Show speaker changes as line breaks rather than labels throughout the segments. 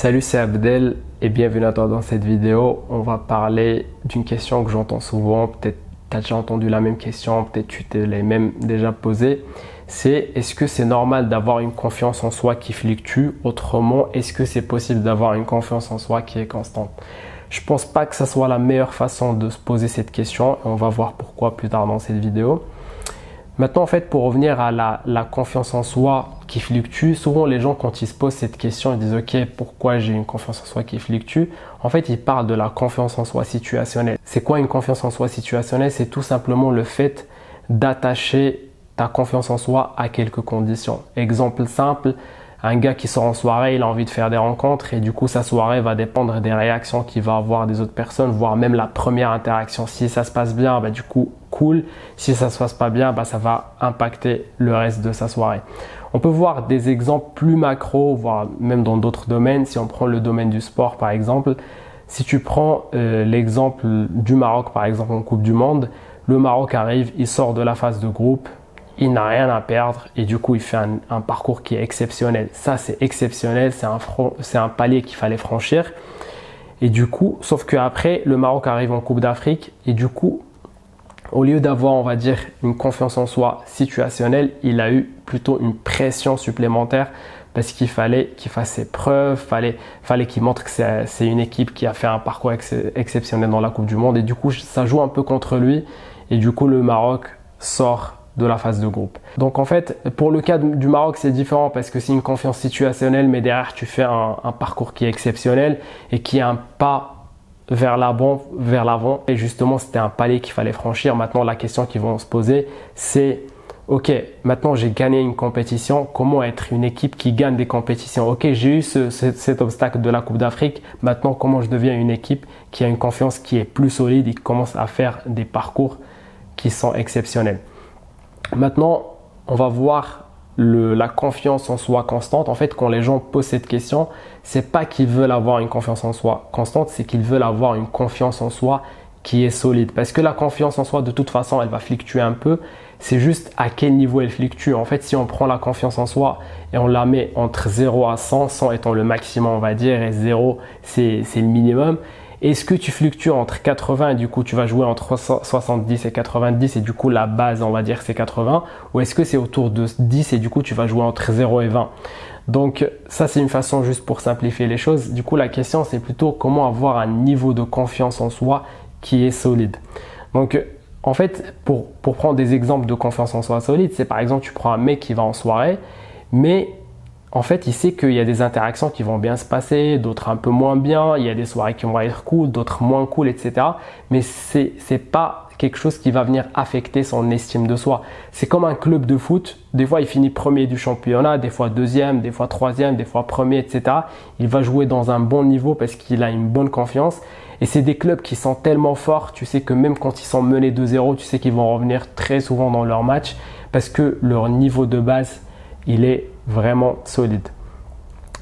Salut, c'est Abdel et bienvenue à toi dans cette vidéo. On va parler d'une question que j'entends souvent, peut-être tu as déjà entendu la même question, peut-être tu te l'as même déjà posée. C'est est-ce que c'est normal d'avoir une confiance en soi qui fluctue? Autrement, est-ce que c'est possible d'avoir une confiance en soi qui est constante? Je pense pas que ça soit la meilleure façon de se poser cette question et on va voir pourquoi plus tard dans cette vidéo. Maintenant, en fait, pour revenir à la confiance en soi qui fluctue, souvent les gens, quand ils se posent cette question, ils disent « Ok, pourquoi j'ai une confiance en soi qui fluctue ?» En fait, ils parlent de la confiance en soi situationnelle. C'est quoi une confiance en soi situationnelle? C'est tout simplement le fait d'attacher ta confiance en soi à quelques conditions. Exemple simple, un gars qui sort en soirée, il a envie de faire des rencontres et du coup, sa soirée va dépendre des réactions qu'il va avoir des autres personnes, voire même la première interaction. Si ça se passe bien, du coup, cool. Si ça se passe pas bien, ça va impacter le reste de sa soirée. On peut voir des exemples plus macro, voire même dans d'autres domaines. Si on prend le domaine du sport, par exemple, si tu prends l'exemple du Maroc, par exemple, en Coupe du Monde, le Maroc arrive, il sort de la phase de groupe, il n'a rien à perdre et du coup, il fait un parcours qui est exceptionnel. Ça, c'est exceptionnel, c'est un palier qu'il fallait franchir. Et du coup, sauf qu'après, le Maroc arrive en Coupe d'Afrique et du coup, au lieu d'avoir, on va dire, une confiance en soi situationnelle, il a eu plutôt une pression supplémentaire parce qu'il fallait qu'il fasse ses preuves, fallait qu'il montre que c'est une équipe qui a fait un parcours exceptionnel dans la Coupe du Monde. Et du coup, ça joue un peu contre lui. Et du coup, le Maroc sort de la phase de groupe. Donc en fait, pour le cas du Maroc, c'est différent parce que c'est une confiance situationnelle, mais derrière, tu fais un parcours qui est exceptionnel et qui est un pas vers l'avant. Et justement, c'était un palier qu'il fallait franchir. Maintenant, la question qu'ils vont se poser, c'est ok, maintenant j'ai gagné une compétition. Comment être une équipe qui gagne des compétitions? Ok, j'ai eu cet obstacle de la Coupe d'Afrique. Maintenant, comment je deviens une équipe qui a une confiance qui est plus solide et qui commence à faire des parcours qui sont exceptionnels? Maintenant, on va voir la confiance en soi constante. En fait, quand les gens posent cette question, c'est pas qu'ils veulent avoir une confiance en soi constante, c'est qu'ils veulent avoir une confiance en soi qui est solide. Parce que la confiance en soi, de toute façon, elle va fluctuer un peu. C'est juste à quel niveau elle fluctue. En fait, si on prend la confiance en soi et on la met entre 0 à 100, 100 étant le maximum, on va dire, et 0, c'est le minimum. Est-ce que tu fluctues entre 80 et du coup tu vas jouer entre 70 et 90 et du coup la base on va dire c'est 80, ou est-ce que c'est autour de 10 et du coup tu vas jouer entre 0 et 20? Donc ça c'est une façon juste pour simplifier les choses. Du coup la question c'est plutôt comment avoir un niveau de confiance en soi qui est solide. Donc en fait pour prendre des exemples de confiance en soi solide, c'est par exemple tu prends un mec qui va en soirée mais en fait, il sait qu'il y a des interactions qui vont bien se passer, d'autres un peu moins bien, il y a des soirées qui vont être cool, d'autres moins cool, etc. Mais c'est pas quelque chose qui va venir affecter son estime de soi. C'est comme un club de foot. Des fois, il finit premier du championnat, des fois deuxième, des fois troisième, des fois premier, etc. Il va jouer dans un bon niveau parce qu'il a une bonne confiance. Et c'est des clubs qui sont tellement forts, tu sais que même quand ils sont menés 2-0, tu sais qu'ils vont revenir très souvent dans leur match parce que leur niveau de base, il est vraiment solide.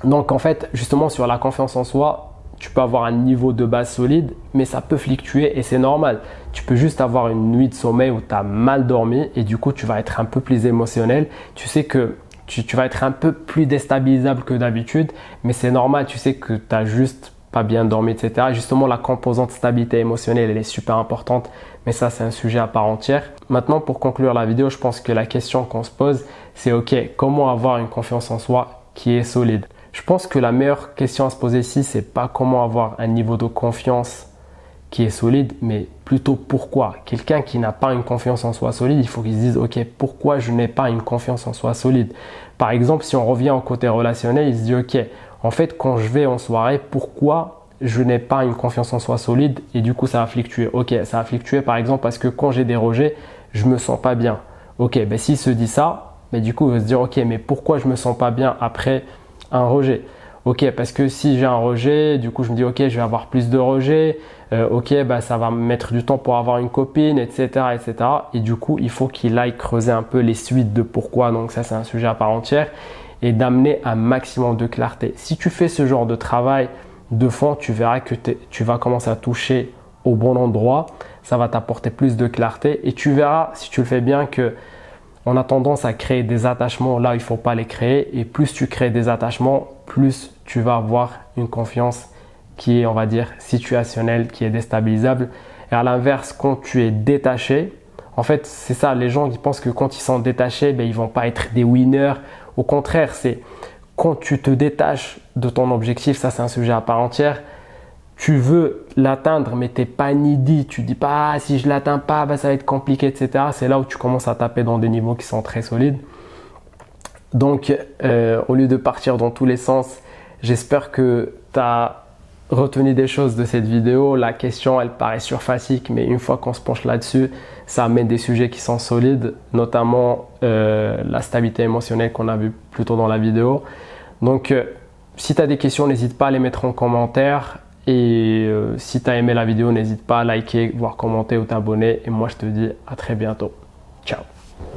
Donc en fait, justement sur la confiance en soi, tu peux avoir un niveau de base solide, mais ça peut fluctuer et c'est normal. Tu peux juste avoir une nuit de sommeil où tu as mal dormi et du coup tu vas être un peu plus émotionnel. Tu sais que tu vas être un peu plus déstabilisable que d'habitude, mais c'est normal, tu sais que tu n'as juste pas bien dormi, etc. Justement, la composante stabilité émotionnelle, elle est super importante, mais ça, c'est un sujet à part entière. Maintenant, pour conclure la vidéo, je pense que la question qu'on se pose, c'est ok, comment avoir une confiance en soi qui est solide? Je pense que la meilleure question à se poser ici, c'est pas comment avoir un niveau de confiance qui est solide, mais plutôt pourquoi. Quelqu'un qui n'a pas une confiance en soi solide, il faut qu'il se dise ok, pourquoi je n'ai pas une confiance en soi solide? Par exemple, si on revient au côté relationnel, il se dit ok, en fait, quand je vais en soirée, pourquoi je n'ai pas une confiance en soi solide et du coup, ça va fluctuer. Ok, ça va fluctuer par exemple parce que quand j'ai des rejets, je me sens pas bien. Ok, s'il se dit ça, du coup, il va se dire ok, mais pourquoi je me sens pas bien après un rejet? Ok, parce que si j'ai un rejet, du coup, je me dis ok, je vais avoir plus de rejets. Ok, ça va me mettre du temps pour avoir une copine, etc., etc. Et du coup, il faut qu'il aille creuser un peu les suites de pourquoi. Donc ça, c'est un sujet à part entière. Et d'amener un maximum de clarté. Si tu fais ce genre de travail de fond, tu verras que tu vas commencer à toucher au bon endroit. Ça va t'apporter plus de clarté et tu verras si tu le fais bien que on a tendance à créer des attachements là où il ne faut pas les créer. Et plus tu crées des attachements, plus tu vas avoir une confiance qui est, on va dire, situationnelle, qui est déstabilisable. Et à l'inverse, quand tu es détaché, en fait, c'est ça, les gens qui pensent que quand ils sont détachés, ben, ils ne vont pas être des winners. Au contraire, c'est quand tu te détaches de ton objectif, ça c'est un sujet à part entière, tu veux l'atteindre, mais tu n'es pas needy. Tu ne dis pas, ah, si je ne l'atteins pas, ben, ça va être compliqué, etc. C'est là où tu commences à taper dans des niveaux qui sont très solides. Donc, au lieu de partir dans tous les sens, j'espère que tu as retenu des choses de cette vidéo. La question, elle paraît surfacique, mais une fois qu'on se penche là-dessus, ça amène des sujets qui sont solides, notamment la stabilité émotionnelle qu'on a vu plus tôt dans la vidéo. Donc, si tu as des questions, n'hésite pas à les mettre en commentaire. Et si tu as aimé la vidéo, n'hésite pas à liker, voire commenter ou t'abonner. Et moi, je te dis à très bientôt. Ciao.